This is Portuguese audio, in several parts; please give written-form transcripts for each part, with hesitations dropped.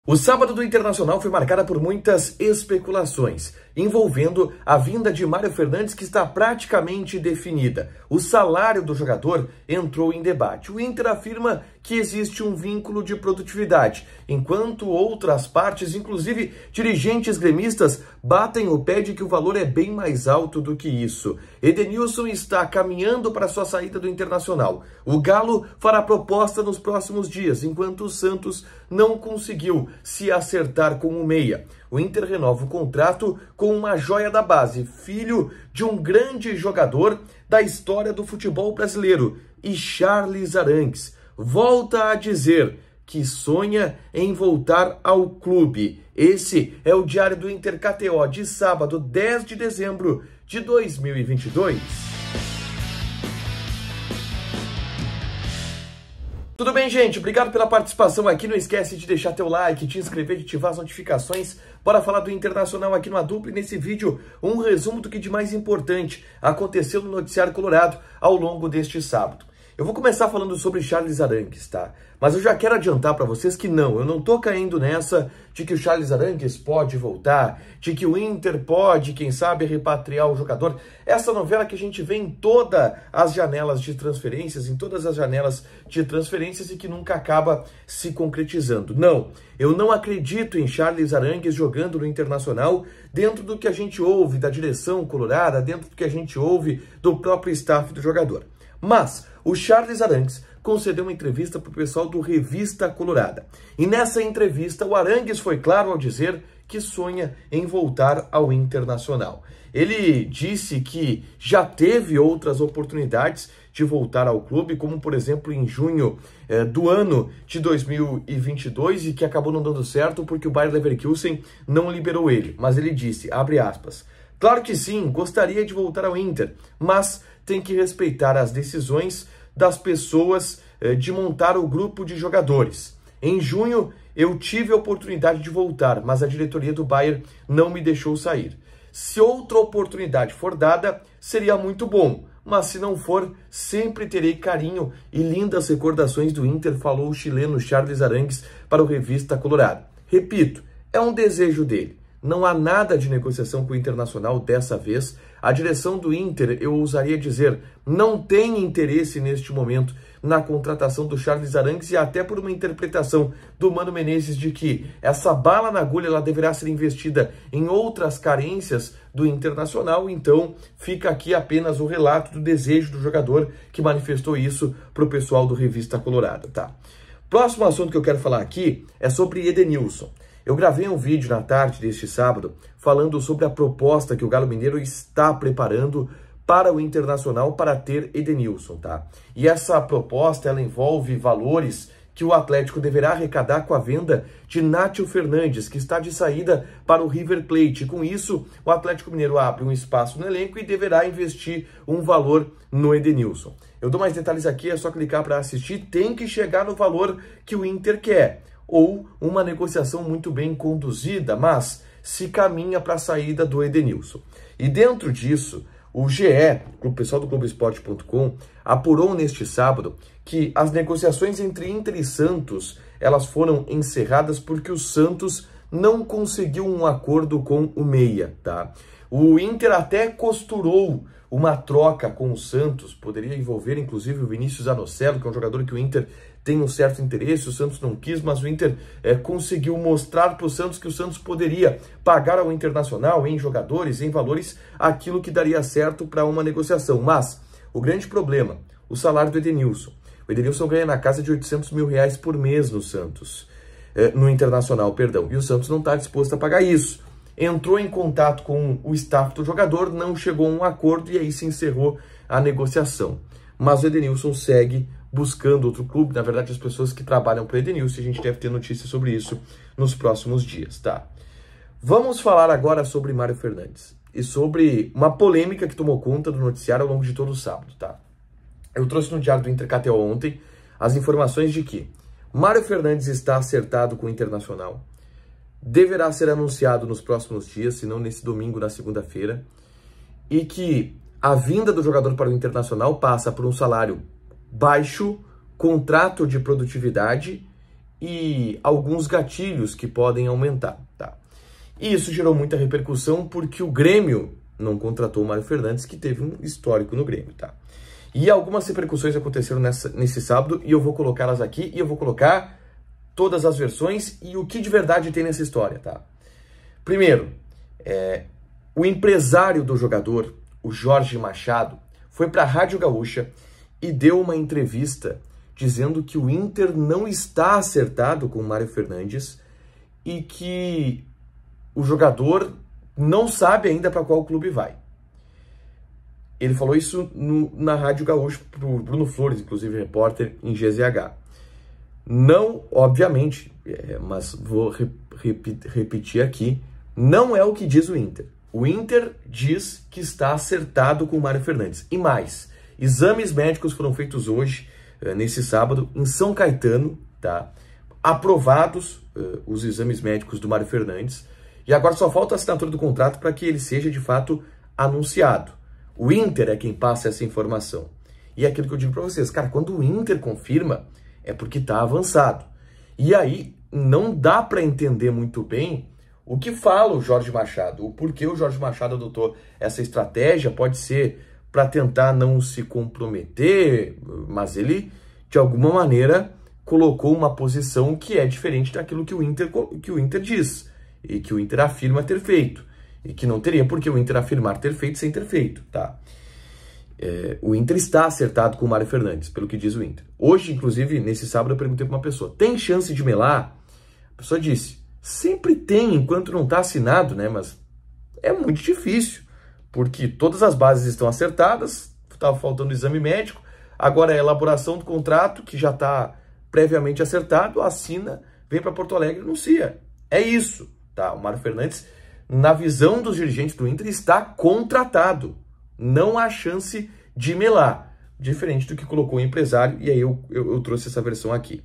O sábado do Internacional foi marcado por muitas especulações, envolvendo a vinda de Mário Fernandes, que está praticamente definida. O salário do jogador entrou em debate. O Inter afirma que existe um vínculo de produtividade, enquanto outras partes, inclusive dirigentes gremistas, batem o pé de que o valor é bem mais alto do que isso. Edenilson está caminhando para sua saída do Internacional. O Galo fará proposta nos próximos dias, enquanto o Santos não conseguiu se acertar com o meia. O Inter renova o contrato com uma joia da base, filho de um grande jogador da história do futebol brasileiro, e Charles Arangues volta a dizer que sonha em voltar ao clube. Esse é o Diário do Inter KTO de sábado, 10 de dezembro de 2022. Tudo bem, gente? Obrigado pela participação aqui. Não esquece de deixar teu like, te inscrever, de ativar as notificações. Bora falar do Internacional aqui no A Dupla, e nesse vídeo um resumo do que de mais importante aconteceu no noticiário colorado ao longo deste sábado. Eu vou começar falando sobre Charles Arangues, tá? Mas eu já quero adiantar para vocês que eu não tô caindo nessa de que o Charles Arangues pode voltar, de que o Inter pode, quem sabe, repatriar o jogador. Essa novela que a gente vê em todas as janelas de transferências, e que nunca acaba se concretizando. Não, eu não acredito em Charles Arangues jogando no Internacional dentro do que a gente ouve da direção colorada, dentro do que a gente ouve do próprio staff do jogador. Mas o Charles Arangues concedeu uma entrevista para o pessoal do Revista Colorada. E nessa entrevista, o Arangues foi claro ao dizer que sonha em voltar ao Internacional. Ele disse que já teve outras oportunidades de voltar ao clube, como, por exemplo, em junho do ano de 2022, e que acabou não dando certo porque o Bayer Leverkusen não liberou ele. Mas ele disse, abre aspas, claro que sim, gostaria de voltar ao Inter, mas tem que respeitar as decisões das pessoas de montar o grupo de jogadores. Em junho, eu tive a oportunidade de voltar, mas a diretoria do Bayern não me deixou sair. Se outra oportunidade for dada, seria muito bom, mas se não for, sempre terei carinho e lindas recordações do Inter, falou o chileno Charles Arangues para o Revista Colorado. Repito, é um desejo dele. Não há nada de negociação com o Internacional dessa vez. A direção do Inter, eu ousaria dizer, não tem interesse neste momento na contratação do Charles Arangues, e até por uma interpretação do Mano Menezes de que essa bala na agulha ela deverá ser investida em outras carências do Internacional. Então fica aqui apenas o relato do desejo do jogador, que manifestou isso para o pessoal do Revista Colorado, tá? Próximo assunto que eu quero falar aqui é sobre Edenilson. Eu gravei um vídeo na tarde deste sábado falando sobre a proposta que o Galo Mineiro está preparando para o Internacional para ter Edenilson, tá? E essa proposta, ela envolve valores que o Atlético deverá arrecadar com a venda de Nátio Fernandes, que está de saída para o River Plate. Com isso, o Atlético Mineiro abre um espaço no elenco e deverá investir um valor no Edenilson. Eu dou mais detalhes aqui, é só clicar para assistir. Tem que chegar no valor que o Inter quer, ou uma negociação muito bem conduzida, mas se caminha para a saída do Edenilson. E dentro disso, o GE, o pessoal do Globoesporte.com, apurou neste sábado que as negociações entre Inter e Santos, elas foram encerradas porque o Santos não conseguiu um acordo com o meia, tá? O Inter até costurou uma troca com o Santos, poderia envolver inclusive o Vinícius Anocelo, que é um jogador que o Inter tem um certo interesse, o Santos não quis, mas o Inter conseguiu mostrar para o Santos que o Santos poderia pagar ao Internacional em jogadores, em valores, aquilo que daria certo para uma negociação. Mas o grande problema, o salário do Edenilson. O Edenilson ganha na casa de R$800 mil por mês no Santos, no Internacional, perdão, e o Santos não está disposto a pagar isso. Entrou em contato com o staff do jogador, não chegou a um acordo e aí se encerrou a negociação. Mas o Edenilson segue buscando outro clube, na verdade as pessoas que trabalham para o Edenilson, a gente deve ter notícias sobre isso nos próximos dias, tá? Vamos falar agora sobre Mário Fernandes e sobre uma polêmica que tomou conta do noticiário ao longo de todo o sábado, tá? Eu trouxe no Diário do Inter KTO ontem as informações de que Mário Fernandes está acertado com o Internacional, deverá ser anunciado nos próximos dias, se não nesse domingo, na segunda-feira, e que a vinda do jogador para o Internacional passa por um salário baixo, contrato de produtividade e alguns gatilhos que podem aumentar, tá? E isso gerou muita repercussão porque o Grêmio não contratou o Mário Fernandes, que teve um histórico no Grêmio, tá? E algumas repercussões aconteceram nesse sábado e eu vou colocá-las aqui e eu vou colocar todas as versões e o que de verdade tem nessa história, tá? Primeiro, o empresário do jogador, o Jorge Machado, foi para a Rádio Gaúcha e deu uma entrevista dizendo que o Inter não está acertado com o Mário Fernandes e que o jogador não sabe ainda para qual clube vai. Ele falou isso na Rádio Gaúcha para o Bruno Flores, inclusive repórter em GZH. Não, obviamente, mas vou repetir aqui, não é o que diz o Inter. O Inter diz que está acertado com o Mário Fernandes. E mais, exames médicos foram feitos hoje, nesse sábado, em São Caetano, tá? Aprovados os exames médicos do Mário Fernandes. E agora só falta a assinatura do contrato para que ele seja, de fato, anunciado. O Inter é quem passa essa informação. E é aquilo que eu digo para vocês, cara, quando o Inter confirma, é porque está avançado. E aí, não dá para entender muito bem o que fala o Jorge Machado, o porquê o Jorge Machado adotou essa estratégia. Pode ser para tentar não se comprometer, mas ele, de alguma maneira, colocou uma posição que é diferente daquilo que o Inter diz, e que o Inter afirma ter feito, e que não teria por que o Inter afirmar ter feito sem ter feito, tá? O Inter está acertado com o Mário Fernandes, pelo que diz o Inter. Hoje, inclusive, nesse sábado, eu perguntei para uma pessoa, tem chance de melar? A pessoa disse, sempre tem, enquanto não está assinado, né? Mas é muito difícil, porque todas as bases estão acertadas, estava faltando o exame médico, agora é a elaboração do contrato, que já está previamente acertado, assina, vem para Porto Alegre e anuncia. É isso, tá? O Mário Fernandes, na visão dos dirigentes do Inter, está contratado. Não há chance de melar, diferente do que colocou o empresário, e aí eu trouxe essa versão aqui.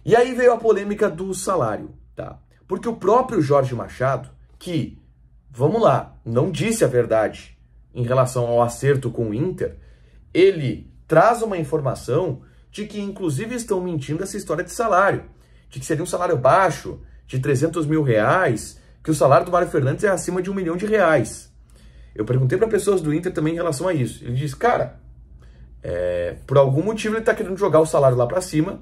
E aí veio a polêmica do salário, tá? Porque o próprio Jorge Machado, que, vamos lá, não disse a verdade em relação ao acerto com o Inter, ele traz uma informação de que, inclusive, estão mentindo essa história de salário, de que seria um salário baixo, de 300 mil reais, que o salário do Mário Fernandes é acima de R$1 milhão. Eu perguntei para pessoas do Inter também em relação a isso. Ele disse, cara, por algum motivo ele está querendo jogar o salário lá para cima,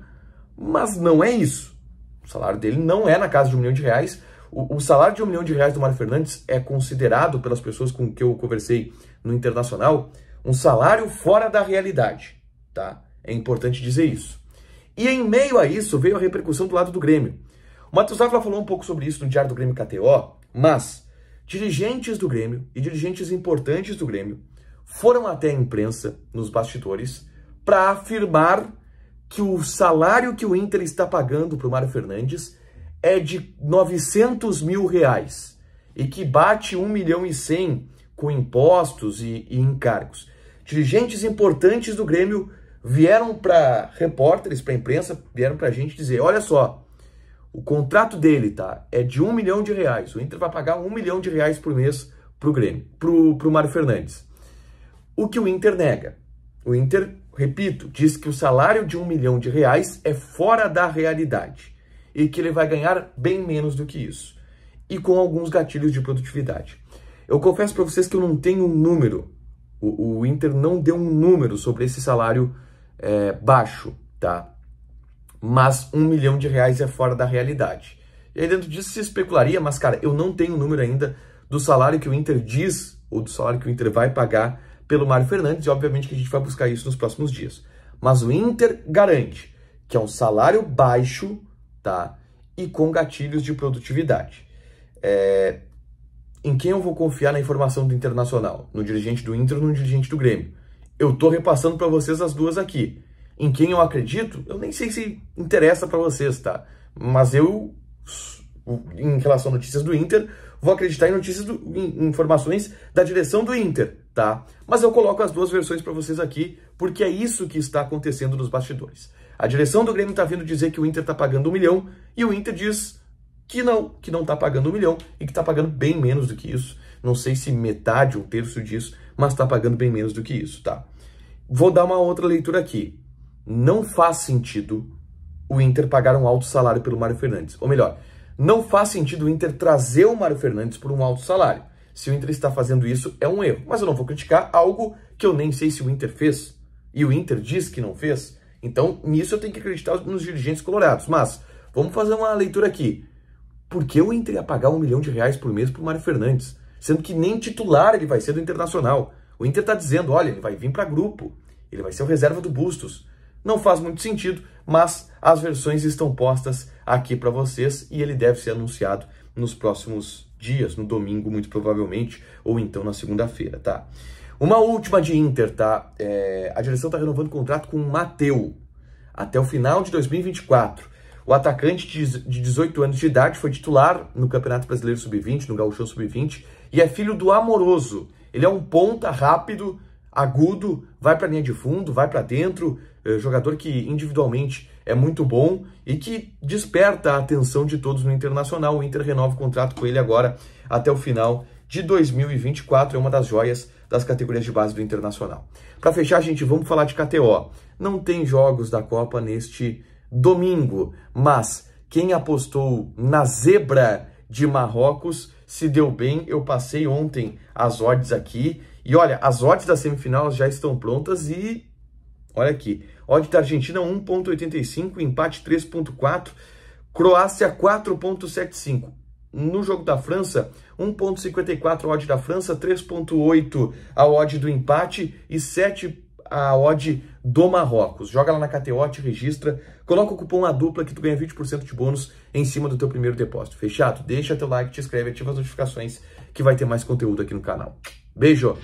mas não é isso. O salário dele não é na casa de R$1 milhão. O salário de R$1 milhão do Mário Fernandes é considerado, pelas pessoas com que eu conversei no Internacional, um salário fora da realidade, tá? É importante dizer isso. E em meio a isso veio a repercussão do lado do Grêmio. O Matheus Ávila falou um pouco sobre isso no Diário do Grêmio KTO, mas dirigentes do Grêmio e dirigentes importantes do Grêmio foram até a imprensa, nos bastidores, para afirmar que o salário que o Inter está pagando para o Mário Fernandes é de R$900 mil e que bate 1 milhão e 100 com impostos e encargos. Dirigentes importantes do Grêmio vieram para repórteres, para a imprensa, vieram para a gente dizer, olha só, o contrato dele, tá, é de R$1 milhão. O Inter vai pagar R$1 milhão por mês pro Grêmio, pro Mário Fernandes. O que o Inter nega. O Inter, repito, diz que o salário de R$1 milhão é fora da realidade e que ele vai ganhar bem menos do que isso. E com alguns gatilhos de produtividade. Eu confesso para vocês que eu não tenho um número. O Inter não deu um número sobre esse salário baixo, tá? Mas R$1 milhão é fora da realidade. E aí dentro disso se especularia, mas cara, eu não tenho o número ainda do salário que o Inter diz, ou do salário que o Inter vai pagar pelo Mário Fernandes, e obviamente que a gente vai buscar isso nos próximos dias. Mas o Inter garante que é um salário baixo, tá? E com gatilhos de produtividade. Em quem eu vou confiar na informação do Internacional? No dirigente do Inter ou no dirigente do Grêmio? Eu tô repassando para vocês as duas aqui. Em quem eu acredito, eu nem sei se interessa para vocês, tá? Mas eu, em relação a notícias do Inter, vou acreditar em em informações da direção do Inter, tá? Mas eu coloco as duas versões para vocês aqui, porque é isso que está acontecendo nos bastidores. A direção do Grêmio está vindo dizer que o Inter está pagando 1 milhão, e o Inter diz que não está pagando 1 milhão, e que está pagando bem menos do que isso. Não sei se metade, 1/3 disso, mas está pagando bem menos do que isso, tá? Vou dar uma outra leitura aqui. Não faz sentido o Inter pagar um alto salário pelo Mário Fernandes. Ou melhor, não faz sentido o Inter trazer o Mário Fernandes por um alto salário. Se o Inter está fazendo isso, é um erro. Mas eu não vou criticar algo que eu nem sei se o Inter fez. E o Inter diz que não fez. Então, nisso eu tenho que acreditar nos dirigentes colorados. Mas, vamos fazer uma leitura aqui. Por que o Inter ia pagar R$1 milhão por mês para o Mário Fernandes? Sendo que nem titular ele vai ser do Internacional. O Inter está dizendo, olha, ele vai vir para grupo. Ele vai ser o reserva do Bustos. Não faz muito sentido, mas as versões estão postas aqui para vocês e ele deve ser anunciado nos próximos dias, no domingo, muito provavelmente, ou então na segunda-feira, tá? Uma última de Inter, tá? A direção está renovando o contrato com o Matheu até o final de 2024. O atacante de 18 anos de idade foi titular no Campeonato Brasileiro Sub-20, no Gauchão Sub-20, e é filho do Amoroso. Ele é um ponta rápido, agudo, vai para a linha de fundo, vai para dentro, jogador que individualmente é muito bom e que desperta a atenção de todos no Internacional. O Inter renova o contrato com ele agora até o final de 2024, é uma das joias das categorias de base do Internacional. Para fechar, gente, vamos falar de KTO. Não tem jogos da Copa neste domingo, mas quem apostou na zebra de Marrocos se deu bem. Eu passei ontem as odds aqui e olha, as odds da semifinal já estão prontas e olha aqui, odd da Argentina 1.85, empate 3.4, Croácia 4.75. No jogo da França, 1.54 a odd da França, 3.8 a odd do empate e 7 a odd do Marrocos. Joga lá na KTO, te registra, coloca o cupom ADUPLA que tu ganha 20% de bônus em cima do teu primeiro depósito. Fechado? Deixa teu like, te inscreve, ativa as notificações que vai ter mais conteúdo aqui no canal. Beijo!